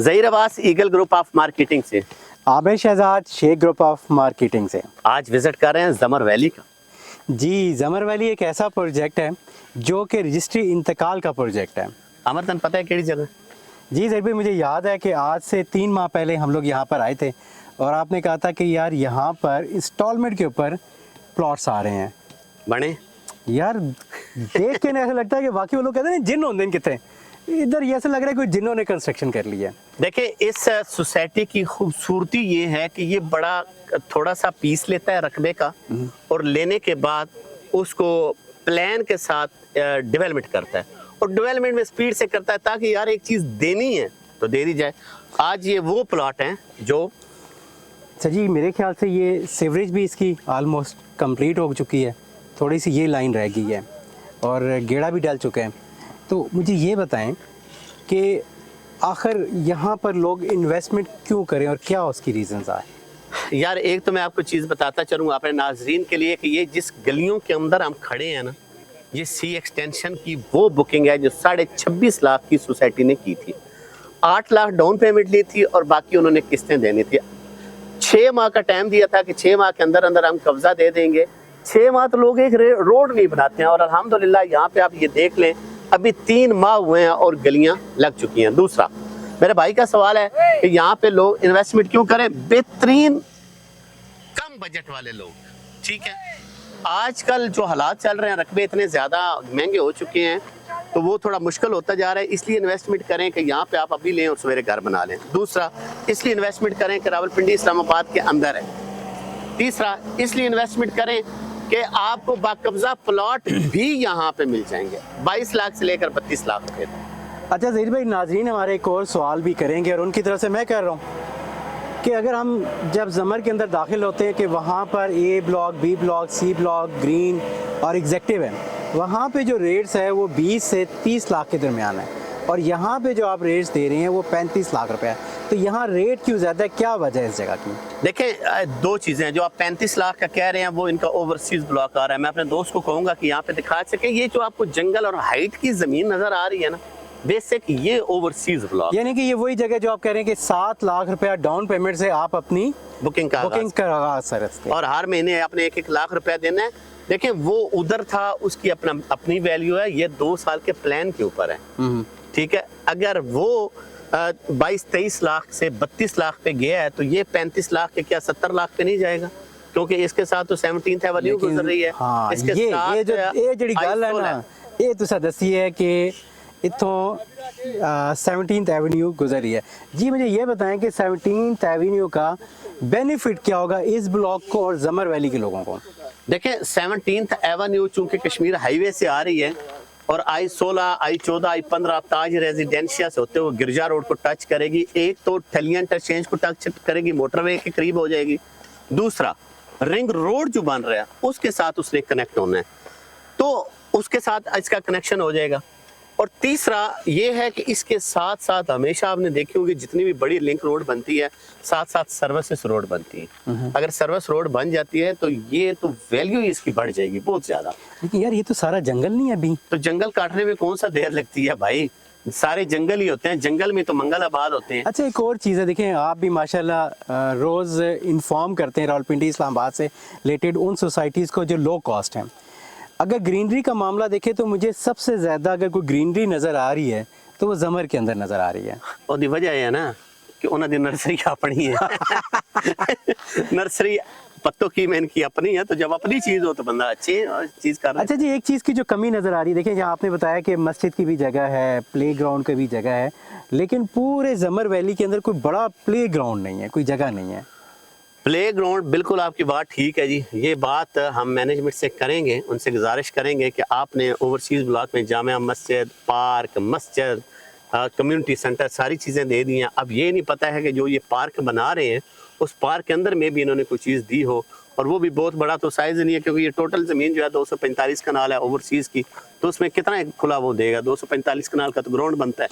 Zaheer Abbas Eagle group of marketing से। Abid Shahzad Sheikh group of marketing से। आज विजिट कर रहे हैं ज़मर वैली का। जी, ज़मर वैली एक ऐसा प्रोजेक्ट है जो कि रजिस्ट्री इंतकाल का प्रोजेक्ट है। अमरतन पता है केड़ी जगह? जी ज़हीर भाई, मुझे याद है कि आज से 3 माह पहले हम लोग यहाँ पर आए थे और आपने कहा था कि यार यहाँ पर इंस्टॉलमेंट के ऊपर प्लॉट्स आ रहे हैं। बने यार देख के ना ऐसा लगता है कि वाकई वो लोग कहते हैं ना जिन होंगे कितने, इधर ये ऐसा लग रहा है कोई जिन्हों ने कंस्ट्रक्शन कर लिया है। देखिए, इस सोसाइटी की खूबसूरती ये है कि ये बड़ा थोड़ा सा पीस लेता है रकबे का और लेने के बाद उसको प्लान के साथ डेवलपमेंट करता है और डेवलपमेंट में स्पीड से करता है ताकि यार एक चीज़ देनी है तो दे दी जाए। आज ये वो प्लॉट हैं जो सर जी मेरे ख्याल से ये सीवरेज भी इसकी ऑलमोस्ट कंप्लीट हो चुकी है, थोड़ी सी ये लाइन रह गई है और गेड़ा भी डल चुका है। तो मुझे ये बताएं कि आखिर यहाँ पर लोग इन्वेस्टमेंट क्यों करें और क्या उसकी रीजंस आए? यार एक तो मैं आपको चीज़ बताता चलूँ अपने नाजरीन के लिए कि ये जिस गलियों के अंदर हम खड़े हैं ना, ये सी एक्सटेंशन की वो बुकिंग है जो 26.5 लाख की सोसाइटी ने की थी। 8 लाख डाउन पेमेंट ली थी और बाकी उन्होंने किस्तें देनी थी। 6 माह का टाइम दिया था कि 6 माह के अंदर अंदर हम कब्जा दे देंगे। 6 माह तो लोग एक रोड नहीं बनाते हैं और अल्हम्दुलिल्लाह यहाँ पे आप ये देख लें अभी 3 माह हुए हैं और गलियां लग चुकी हैं। दूसरा मेरे भाई का सवाल है कि यहाँ पे लोग इन्वेस्टमेंट क्यों करें? बेहतरीन कम बजट वाले लोग, ठीक है। आजकल जो हालात चल रहे हैं, रकबे इतने ज़्यादा महंगे हो चुके हैं तो वो थोड़ा मुश्किल होता जा रहा है, इसलिए इन्वेस्टमेंट करें कि यहाँ पे आप अभी लें और सवेरे घर बना लें। दूसरा इसलिए इन्वेस्टमेंट करें कि रावलपिंडी इस्लामाबाद के अंदर है। तीसरा इसलिए इन्वेस्टमेंट करें कि आपको बाकब्जा प्लॉट भी यहाँ पे मिल जाएंगे 22 लाख से लेकर 32 लाख रुपए। अच्छा ज़हीर भाई, नाजरीन हमारे एक और सवाल भी करेंगे और उनकी तरफ से मैं कह रहा हूँ कि अगर हम जब ज़मर के अंदर दाखिल होते हैं कि वहाँ पर A block, B block, C block, green और एग्जेक्टिव है, वहाँ पे जो रेट्स है वो 20 से 30 लाख के दरमियान है और यहाँ पे जो आप रेट्स दे रहे हैं वो 35 लाख रुपए है। तो यहाँ रेट क्यों ज़्यादा है, क्या वजह है इस जगह की? देखें, दो चीज़ें हैं। जो आप 35 लाख का कह रहे हैं वो इनका ओवरसीज ब्लॉक आ रहा है। मैं अपने दोस्त को कहूँगा कि यहाँ पे दिखा सके ये जो आपको जंगल और हाइट की ज़मीन नज़र आ रही है ना, बेसिक ये ओवरसीज ब्लॉक, यानी कि ये वही जगह जो आप कह रहे हैं कि 7 लाख रुपया डाउन पेमेंट से आप अपनी बुकिंग करा सर और हर महीने आपने 1-1 लाख रुपया देना है। देखें, वो उधर था, उसकी अपनी वैल्यू है, ये 2 साल के प्लान के ऊपर है, ठीक है। अगर वो 22-23 लाख से 32 लाख पे गया है तो ये 35 लाख के क्या 70 लाख पे नहीं जाएगा? क्योंकि इसके साथ तो 17th एवेन्यू गुजर रही है। हाँ, इसके ये साथ ये जड़ी गल है ना, ये तुसा दसी है कि इथों 17th एवेन्यू गुजर रही है। जी मुझे ये बताएं कि 17th एवेन्यू का बेनिफिट क्या होगा इस ब्लॉक को और ज़मर वैली के लोगों को? देखें, 17th एवेन्यू चूंकि कश्मीर हाईवे से आ रही है और I-16, I-14, I-15 ताज रेजिडेंशिया से होते हुए गिरजा रोड को टच करेगी। एक तो ठलियां इंटरचेंज को टच करेगी, मोटरवे के करीब हो जाएगी। दूसरा रिंग रोड जो बन रहा है उसके साथ उसने कनेक्ट होना है तो उसके साथ इसका कनेक्शन हो जाएगा। और तीसरा ये है कि इसके साथ साथ हमेशा आपने देखी होगी जितनी भी बड़ी लिंक रोड बनती है साथ साथ सर्विसेज रोड बनती है। अगर सर्विस रोड बन जाती है तो ये तो वैल्यू इसकी बढ़ जाएगी बहुत ज्यादा। लेकिन यार ये तो सारा जंगल नहीं है अभी। तो जंगल काटने में कौन सा देर लगती है भाई, सारे जंगल ही होते हैं, जंगल में तो मंगल आबाद होते हैं। अच्छा, एक और चीज़ है, देखें आप भी माशाल्लाह रोज़ इन्फॉर्म करते हैं रावलपिंडी इस्लामाबाद से रिलेटेड उन सोसाइटीज़ को जो लो कॉस्ट हैं। अगर ग्रीनरी का मामला देखें तो मुझे सबसे ज़्यादा अगर कोई ग्रीनरी नज़र आ रही है तो वो ज़मर के अंदर नज़र आ रही है। और वजह है ना कि उन्होंने नर्सरी अपनी है नर्सरी पत्तों की में इनकी अपनी है, तो जब अपनी चीज़ हो तो बंदा अच्छी चीज़ कर रहा है। अच्छा जी, एक चीज़ की जो कमी नज़र आ रही है, देखें जहाँ आपने बताया कि मस्जिद की भी जगह है, प्ले ग्राउंड की भी जगह है, लेकिन पूरे ज़मर वैली के अंदर कोई बड़ा प्ले ग्राउंड नहीं है, कोई जगह नहीं है। प्ले ग्राउंड, बिल्कुल आपकी बात ठीक है जी। ये बात हम मैनेजमेंट से करेंगे, उनसे गुजारिश करेंगे कि आपने ओवरसीज़ ब्लॉक में जामिया मस्जिद, पार्क, मस्जिद, कम्युनिटी सेंटर सारी चीज़ें दे दी हैं। अब ये नहीं पता है कि जो ये पार्क बना रहे हैं उस पार्क के अंदर में भी इन्होंने कोई चीज़ दी हो, और वो भी बहुत बड़ा तो साइज़ नहीं है क्योंकि ये टोटल ज़मीन जो है 245 कनाल है ओवरसीज़ की, तो उसमें कितना खुला वो देगा? 245 कनाल का तो ग्राउंड बनता है।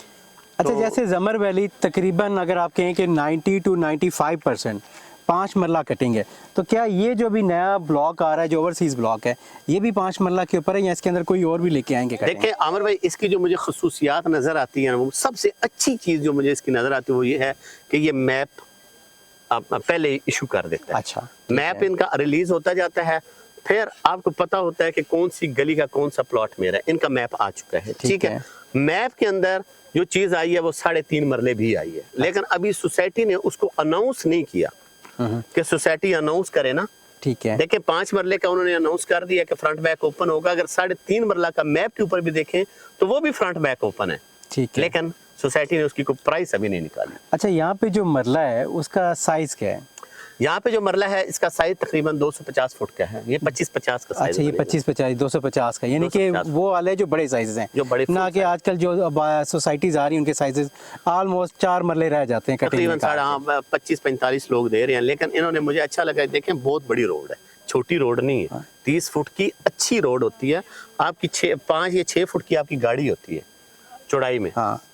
अच्छा, तो जैसे ज़मर वैली तकरीबन अगर आप कहें कि 90 to 95% 5 मरला कटिंग है। तो क्या ये जो भी नया ब्लॉक आ रहा है, जो ओवरसीज ब्लॉक है, ये भी 5 मरला के ऊपर है या इसके अंदर कोई और भी लेके आएंगे? देखिए आमिर भाई, इसकी जो मुझे खसूसियात नज़र आती है ना, वो सबसे अच्छी चीज़ जो मुझे इसकी नज़र आती है वो ये है कि ये मैप आप पहले इशू कर देता है। अच्छा, मैप इनका रिलीज होता जाता है, फिर आपको पता होता है कि कौन सी गली का कौन सा प्लॉट मेरा है। इनका मैप आ चुका है, ठीक है। मैप के अंदर जो चीज आई है वो 3.5 मरले भी आई है, लेकिन अभी सोसाइटी ने उसको अनाउंस नहीं किया कि सोसाइटी अनाउंस करे ना, ठीक है। देखिए 5 मरले का उन्होंने अनाउंस कर दिया कि फ्रंट बैक ओपन होगा। अगर 3.5 मरला का मैप के ऊपर भी देखें तो वो भी फ्रंट बैक ओपन है, ठीक है। लेकिन सोसाइटी ने उसकी कोई प्राइस अभी नहीं निकाली। अच्छा, यहाँ पे जो मरला है उसका साइज क्या है? यहाँ पे जो मरला है इसका साइज तकरीबन 250 फुट का है। ये 25-50 का साइज। अच्छा, ये 25-50 250 का, यानी कि वो वाले जो बड़े साइजेस हैं, जो बड़े ना कि आजकल जो सोसाइटीज आ रही हैं उनके साइजेस ऑलमोस्ट 4 मरले रह जाते हैं कटिंग में। तकरीबन 25-45 लोग दे रहे हैं, लेकिन इन्होंने मुझे अच्छा लगा। देखें बहुत बड़ी रोड है, छोटी रोड नहीं है। 30 फुट की अच्छी रोड होती है आपकी, 5 या 6 फुट की आपकी गाड़ी होती है चौड़ाई में,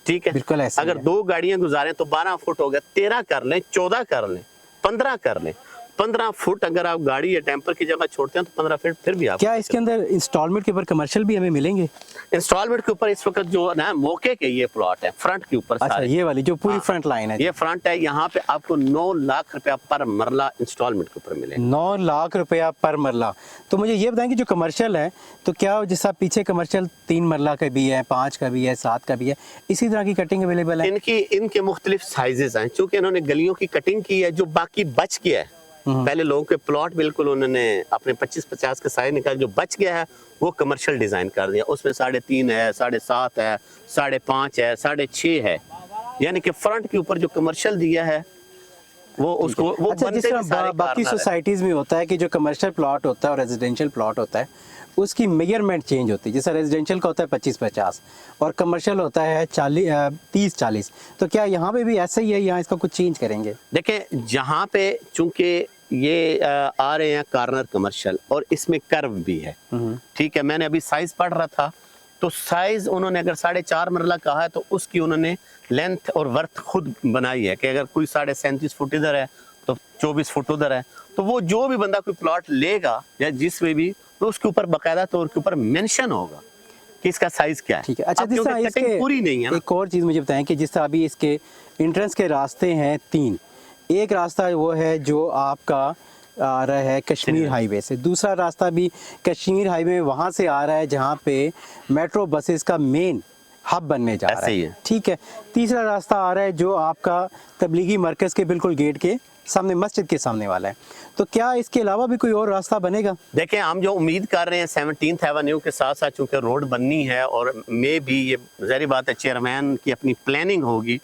ठीक है। बिल्कुल ऐसा अगर 2 गाड़ियां गुजारें तो 12 फुट हो गया, 13 कर लें, 14 कर लें, 15 कर लें। 15 फुट अगर आप गाड़ी या टेम्पर की जगह छोड़ते हैं तो 15 फीट फिर भी आप। क्या इसके अंदर इंस्टॉलमेंट के ऊपर कमर्शियल भी हमें मिलेंगे? इंस्टॉलमेंट के ऊपर इस वक्त जो ना मौके के ये प्लॉट है फ्रंट के ऊपर। अच्छा, ये वाली जो पूरी फ्रंट लाइन है, ये फ्रंट है, यहाँ पे आपको 9 लाख रुपया पर मरला इंस्टॉलमेंट के ऊपर मिलेगा। 9 लाख रुपया पर मरला। तो मुझे ये बताएं कि जो कमर्शियल है, तो क्या जैसा पीछे कमर्शियल 3 मरला का भी है, 5 का भी है, 7 का भी है, इसी तरह की कटिंग अवेलेबल है? इनके मुख्तलिफ साइजेस हैं, चूंकि इन्होंने गलियों की कटिंग की है। जो बाकी बच गया है, पहले लोगों के प्लॉट बिल्कुल उन्होंने अपने 25-50 का साइज निकाल, जो बच गया है वो कमर्शियल डिजाइन कर दिया। उसमें 3.5 है, 7.5 है, 5.5 है, 6.5 है, यानी कि फ्रंट के ऊपर जो कमर्शियल दिया है वो उसको वो अच्छा, जिस तरह बाकी सोसाइटीज में होता है कि जो कमर्शियल प्लॉट होता है और रेजिडेंशियल प्लॉट होता है उसकी मेजरमेंट चेंज होती है। जैसे रेजिडेंशियल का होता है 25-50 और कमर्शियल होता है 30-40। तो क्या यहाँ पे भी ऐसा ही है, यहाँ इसका कुछ चेंज करेंगे? देखें जहाँ पे चूंकि ये आ रहे हैं कॉर्नर कमर्शियल और इसमें कर्व भी है, ठीक है। मैंने अभी साइज पढ़ रहा था, तो साइज उन्होंने अगर 4.5 मरला कहा है तो उसकी उन्होंने लेंथ और वर्थ खुद बनाई है कि अगर कोई 37.5 फुट इधर है तो 24 फुट उधर है, तो वो जो भी बंदा कोई प्लॉट लेगा या जिसमें भी, तो उसके ऊपर बाकायदा तौर के ऊपर मेंशन होगा कि इसका साइज क्या है, ठीक है। अच्छा, जिस तरह इसके पूरी नहीं है ना। एक और चीज़ मुझे बताएं कि जिस तरह अभी इसके एंट्रेंस के रास्ते हैं 3, एक रास्ता वो है जो आपका आ रहा है कश्मीर हाईवे से, दूसरा रास्ता भी कश्मीर हाईवे वहाँ से आ रहा है जहाँ पे मेट्रो बसेस का मेन हब बनने जा रहा है, ठीक है। तीसरा रास्ता आ रहा है जो आपका तबलीगी मरकज़ के बिल्कुल गेट के सामने, मस्जिद के सामने वाला है। तो क्या इसके अलावा भी कोई और रास्ता बनेगा? देखें हम जो उम्मीद कर रहे हैं 17th एवेन्यू के साथ साथ चूँकि रोड बननी है और मे भी ये ज़ाहिर बात है चेयरमैन की अपनी प्लानिंग होगी,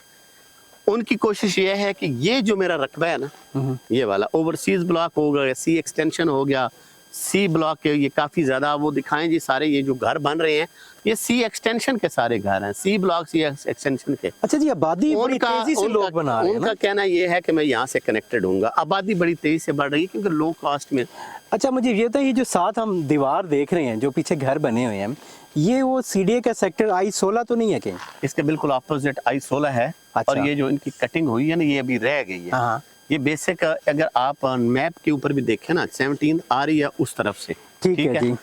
उनकी कोशिश ये है कि ये जो मेरा रकबा है ना, ये वाला ओवरसीज ब्लॉक हो गया, सी एक्सटेंशन हो गया, सी ब्लॉक के ये काफ़ी ज़्यादा वो दिखाएं जी। सारे ये जो घर बन रहे हैं ये सी एक्सटेंशन के सारे घर हैं, सी ब्लॉक सी एक्सटेंशन के। अच्छा जी, आबादी बड़ी तेजी से लोग बना रहे हैं। उनका कहना ये है कि मैं यहाँ से कनेक्टेड हूँगा। आबादी बड़ी तेजी से बढ़ रही है क्योंकि लो कॉस्ट में। अच्छा, मुझे ये बताइए, जो साथ हम दीवार देख रहे हैं, जो पीछे घर बने हुए हैं, ये वो सीडीए का सेक्टर I-16 तो नहीं है कहीं? इसके बिल्कुल अपोजिट I-16 है। अच्छा। और ये जो इनकी कटिंग हुई है ना, ये अभी रह गई है। हाँ। ये बेसिक अगर आप मैप के ऊपर भी देखें ना, 17 आ रही है उस तरफ से, ठीक है जी,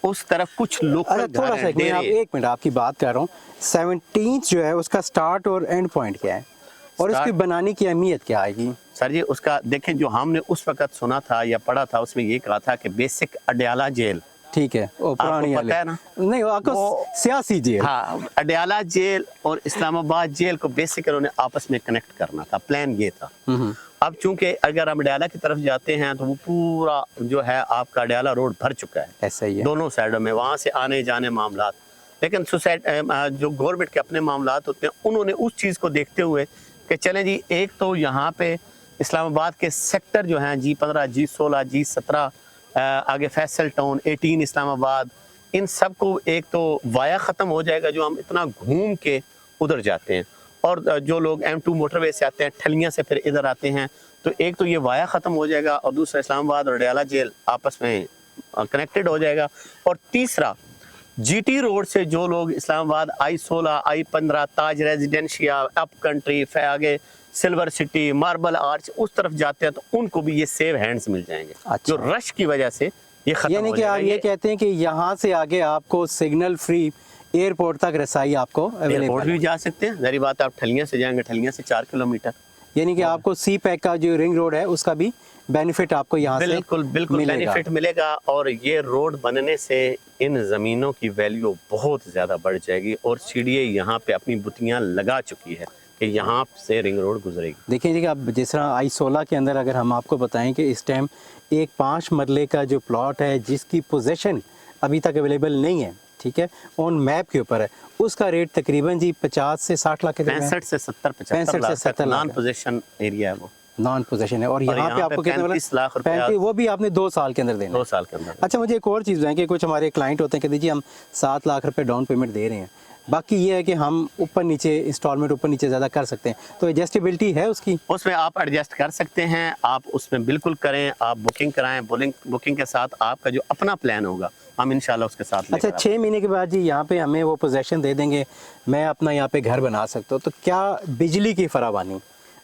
उस तरफ कुछ लोकल थोड़ा सा एक मिनट आपकी बात कर रहा हूँ। 17 जो है उसका स्टार्ट और एंड पॉइंट क्या है और उसकी बनाने की अहमियत क्या आएगी? सर जी उसका देखें, जो हमने उस वक्त सुना था या पढ़ा था उसमें ये कहा था कि बेसिक अडयाला जेल, ठीक है, वो पुरानी पता है ना, नहीं आपको सियासी जेल। हाँ, अडयाला जेल और इस्लामाबाद जेल को बेसिक उन्होंने आपस में कनेक्ट करना था, प्लान ये था। अब चूंकि अगर हम अडयाला की तरफ जाते हैं तो वो पूरा जो है आपका अडयाला रोड भर चुका है, ऐसा ही है दोनों साइडों में, वहाँ से आने जाने मामलात। लेकिन सोसाइटी जो गवर्नमेंट के अपने मामलात होते हैं, उन्होंने उस चीज़ को देखते हुए कि चलें जी, एक तो यहाँ पे इस्लामाबाद के सेक्टर जो हैं G15, G16, G17, आगे फैसल टाउन, 18 इस्लामाबाद, इन सब को एक तो वाया ख़त्म हो जाएगा जो हम इतना घूम के उधर जाते हैं, और जो लोग M2 मोटरवे से आते हैं, ठलियाँ से फिर इधर आते हैं, तो एक तो ये वाया ख़त्म हो जाएगा और दूसरा इस्लामाबाद और अडयाला जेल आपस में कनेक्टेड हो जाएगा। और तीसरा GT रोड से जो लोग इस्लामाबाद I-16, I-15, ताज रेजिडेंशिया, अप कंट्री, आगे सिल्वर सिटी, मार्बल आर्च उस तरफ जाते हैं तो उनको भी ये सेव हैंड्स मिल जाएंगे। अच्छा। जो रश की वजह से ये खत्म यानी हो कि आप जाएगा। ये कहते हैं कि यहाँ से आगे आपको सिग्नल फ्री एयरपोर्ट तक रसाई आपको एयरपोर्ट अवेलेबल भी है। जा सकते हैं, जरी बात आप ठलियां से जाएंगे, ठलियां से 4 किलोमीटर। यानी कि आपको सी पैक का जो रिंग रोड है उसका भी बेनिफिट आपको यहाँ से बिल्कुल बिल्कुल मिलेगा। बेनिफिट मिलेगा। और ये रोड बनने से इन ज़मीनों की वैल्यू बहुत ज़्यादा बढ़ जाएगी और सीडीए यहाँ पे अपनी बुतियाँ लगा चुकी है कि यहाँ से रिंग रोड गुजरेगी। देखिए जी, अब जिस तरह I-16 के अंदर अगर हम आपको बताएं कि इस टाइम एक 5 मरले का जो प्लॉट है जिसकी पोजीशन अभी तक अवेलेबल नहीं है, ठीक है, ऑन मैप के ऊपर है, उसका रेट तकरीबन जी 50 से 60 लाख के 65 से 70 75 लाख तक नॉन पोजीशन एरिया है वो, नॉन पोजीशन है। और यहाँ पे आपको कितने 35 लाख रुपए 35, वो भी आपने 2 साल के अंदर देना 2 है। साल के अंदर। अच्छा, मुझे एक और चीज़ बताएं कि कुछ हमारे क्लाइंट होते हैं कहते जी हम 7 लाख रुपए डाउन पेमेंट दे रहे हैं, बाकी ये है कि हम ऊपर नीचे इंस्टॉलमेंट ऊपर नीचे ज़्यादा कर सकते हैं, तो एडजस्टेबिलिटी है उसकी? उसमें आप एडजस्ट कर सकते हैं, आप उसमें बिल्कुल करें, आप बुकिंग कराएं, बुकिंग के साथ आपका जो अपना प्लान होगा हम इंशाल्लाह उसके साथ। अच्छा, 6 महीने के बाद जी यहाँ पे हमें वो पोजेशन दे देंगे, मैं अपना यहाँ पे घर बना सकता हूँ, तो क्या बिजली की फरावानी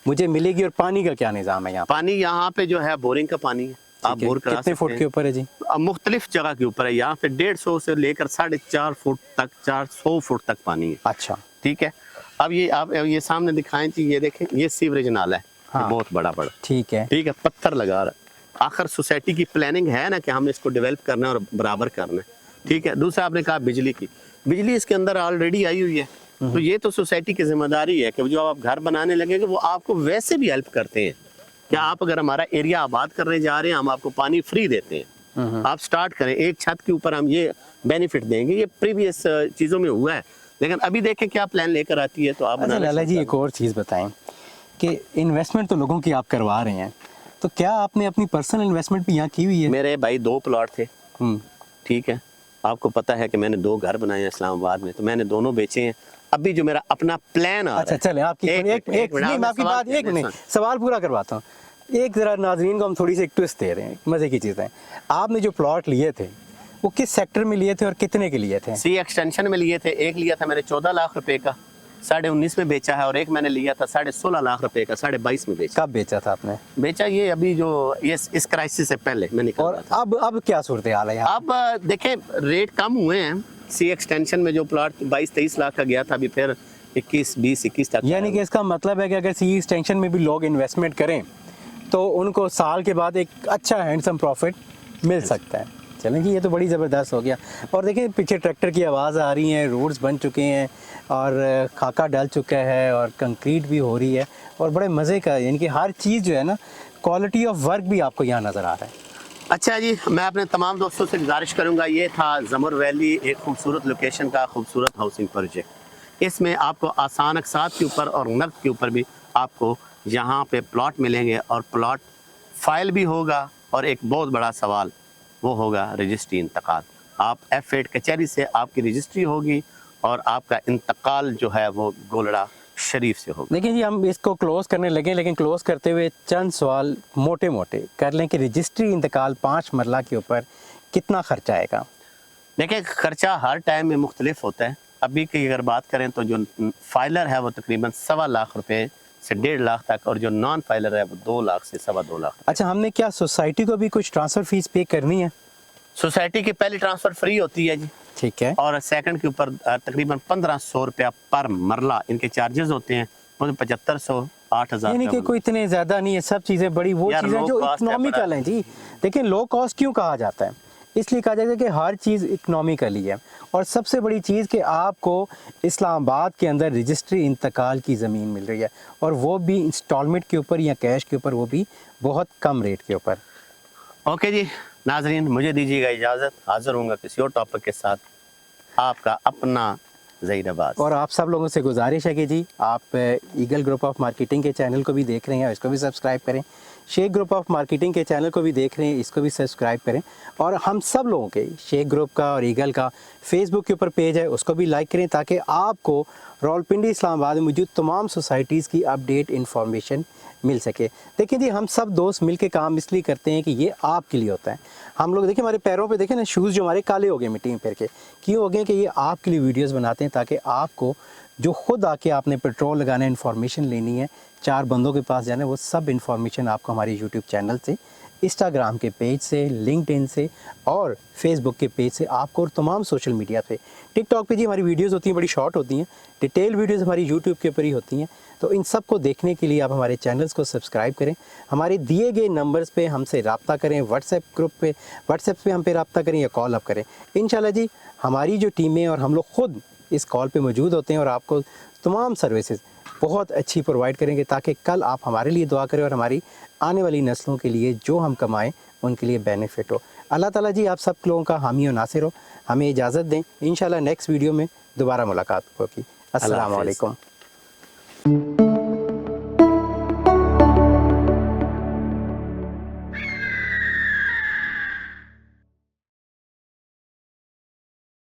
मुझे मिलेगी और पानी का क्या निज़ाम है यहाँ? पानी यहाँ पे जो है बोरिंग का पानी है, आप बोर करा कितने फुट के ऊपर है जी? मुख्तलिफ जगह के ऊपर है, यहाँ पे 150 से लेकर 4.5 फुट तक 400 फुट तक पानी है। अच्छा, ठीक है। अब ये आप ये सामने दिखाएं जी, ये देखें, ये सीवरेज नाला है। हाँ। ये बहुत बड़ा ठीक है। ठीक है, पत्थर लगा रहा है। आखिर सोसाइटी की प्लानिंग है ना कि हमने इसको डेवलप करना है और बराबर करना है। ठीक है। दूसरा आपने कहा बिजली की, बिजली इसके अंदर ऑलरेडी आई हुई है, तो ये तो सोसाइटी की जिम्मेदारी है कि जो आप घर बनाने लगेंगे वो आपको वैसे भी हेल्प करते हैं कि आप अगर हमारा एरिया आबाद करने जा रहे हैं हम आपको पानी फ्री देते हैं, आप स्टार्ट करें, एक छत के ऊपर हम ये बेनिफिट देंगे। ये प्रीवियस चीज़ों में हुआ है, लेकिन अभी देखें क्या प्लान लेकर आती है तो आप अच्छा लाला जी, एक और चीज़ बताएं कि इन्वेस्टमेंट तो लोगों की आप करवा रहे हैं, तो क्या आपने अपनी पर्सनल इन्वेस्टमेंट भी यहाँ की हुई है? मेरे भाई 2 प्लॉट थे, हम्म, ठीक है, आपको पता है कि मैंने 2 घर बनाए हैं इस्लामाबाद में, तो मैंने दोनों बेचे हैं। अभी जो मेरा अपना प्लान आ रहा अच्छा है, चले आपकी एक नहीं, मैं आपकी बात एक मिनट सवाल पूरा करवाता हूँ। एक ज़रा नाज़रीन को हम थोड़ी सी एक ट्विस्ट दे रहे हैं, मज़े की चीज़ है। आपने जो प्लॉट लिए थे वो किस सेक्टर में लिए थे और कितने के लिए थे? सी एक्सटेंशन में लिए थे। एक लिया था मैंने 14 लाख रुपए का, 19.5 में बेचा है, और एक मैंने लिया था 16.5 लाख रुपए का, 22.5 में बेचा। कब बेचा था आपने? बेचा ये अभी जो ये इस क्राइसिस से पहले मैंने और निकाला था। अब क्या सूरत हाल है यहाँ? अब देखें रेट कम हुए हैं। सी एक्सटेंशन में जो प्लॉट 22-23 लाख का गया था, अभी फिर 21 तक। यानी कि इसका मतलब है कि अगर सी एक्सटेंशन में भी लोग इन्वेस्टमेंट करें तो उनको साल के बाद एक अच्छा हैंडसम प्रॉफिट मिल सकता है। चलें जी, ये तो बड़ी ज़बरदस्त हो गया। और देखिए पीछे ट्रैक्टर की आवाज़ आ रही है, रोड्स बन चुके हैं और खाका डल चुका है और कंक्रीट भी हो रही है और बड़े मज़े का, यानी कि हर चीज़ जो है ना, क्वालिटी ऑफ वर्क भी आपको यहाँ नज़र आ रहा है। अच्छा जी, मैं अपने तमाम दोस्तों से गुजारिश करूंगा, ये था ज़मर वैली, एक खूबसूरत लोकेशन का खूबसूरत हाउसिंग प्रोजेक्ट। इसमें आपको आसान अक़सात के ऊपर और नक़द के ऊपर भी आपको यहाँ पे प्लॉट मिलेंगे और प्लॉट फाइल भी होगा। और एक बहुत बड़ा सवाल वो होगा रजिस्ट्री इंतकाल। आप F8 कचहरी से आपकी रजिस्ट्री होगी और आपका इंतकाल जो है वो गोलड़ा शरीफ से होगा। देखिए जी, हम इसको क्लोज़ करने लगे, लेकिन क्लोज़ करते हुए चंद सवाल मोटे मोटे कर लें कि रजिस्ट्री इंतकाल 5 मरला के ऊपर कितना खर्चा आएगा? देखिए खर्चा हर टाइम में मुख्तलिफ होता है। अभी की अगर बात करें तो जो फाइलर है वो तकरीबन 1.25 लाख रुपए से 1.5 लाख तक, और जो नॉन फाइलर है वो 2 लाख से 2.25 लाख। अच्छा, हमने क्या सोसाइटी को भी कुछ ट्रांसफ़र फीस पे करनी है? सोसाइटी की पहली ट्रांसफ़र फ्री होती है जी, ठीक है, और सेकंड के ऊपर तकरीबन 1500 रुपया पर मरला इनके चार्जेस होते हैं, वो 7500 8000। यानी कि कोई इतने ज़्यादा नहीं है, सब चीज़ें बड़ी वो यार, चीज़ें low जो cost है, इकोनॉमिकल हैं जी। देखिए लो कॉस्ट क्यों कहा जाता है? इसलिए कहा जाता है कि हर चीज़ इकोनॉमिकली है। और सबसे बड़ी चीज़ कि आपको इस्लामाबाद के अंदर रजिस्ट्री इंतकाल की ज़मीन मिल रही है, और वो भी इंस्टॉलमेंट के ऊपर या कैश के ऊपर, वो भी बहुत कम रेट के ऊपर। ओके जी नाजरीन, मुझे दीजिएगा इजाज़त, हाजिर होऊंगा किसी और टॉपिक के साथ। आपका अपना ज़हीर अब्बास। और आप सब लोगों से गुजारिश है कि जी आप ईगल ग्रुप ऑफ मार्केटिंग के चैनल को भी देख रहे हैं, इसको भी सब्सक्राइब करें। शेख ग्रुप ऑफ मार्केटिंग के चैनल को भी देख रहे हैं, इसको भी सब्सक्राइब करें। और हम सब लोगों के शेख ग्रुप का और ईगल का फेसबुक के ऊपर पेज है, उसको भी लाइक करें ताकि आपको रावलपिंडी इस्लामाबाद में मौजूद तमाम सोसाइटीज़ की अपडेट इंफॉर्मेशन मिल सके। देखिए जी, हम सब दोस्त मिल के काम इसलिए करते हैं कि ये आपके लिए होता है। हम लोग देखिए हमारे पैरों पे देखें ना, शूज़ जो हमारे काले हो गए मिट्टी में फिर के, क्यों हो गए? कि ये आपके लिए वीडियोस बनाते हैं ताकि आपको जो खुद आके आपने पेट्रोल लगाना है, इन्फॉर्मेशन लेनी है, 4 बंदों के पास जाना है, वो सब इन्फॉर्मेशन आपको हमारे यूट्यूब चैनल से, इंस्टाग्राम के पेज से, लिंक्डइन से और फेसबुक के पेज से आपको, और तमाम सोशल मीडिया पे। टिकटॉक पे जी हमारी वीडियोस होती हैं, बड़ी शॉर्ट होती हैं, डिटेल वीडियोस हमारी यूट्यूब के ऊपर ही होती हैं। तो इन सब को देखने के लिए आप हमारे चैनल्स को सब्सक्राइब करें, हमारे दिए गए नंबर्स पे हमसे रब्ता करें, व्हाट्सएप पे हम पे रब्ता करें या कॉल अप करें। इंशाल्लाह जी हमारी जो टीमें और हम लोग ख़ुद इस कॉल पे मौजूद होते हैं और आपको तमाम सर्विसेज बहुत अच्छी प्रोवाइड करेंगे, ताकि कल आप हमारे लिए दुआ करें और हमारी आने वाली नस्लों के लिए जो हम कमाएं उनके लिए बेनिफिट हो। अल्लाह ताला जी आप सब लोगों का हामी और नासिर हो। हमें इजाज़त दें, इंशाल्लाह नेक्स्ट वीडियो में दोबारा मुलाकात होगी। अस्सलाम वालेकुम।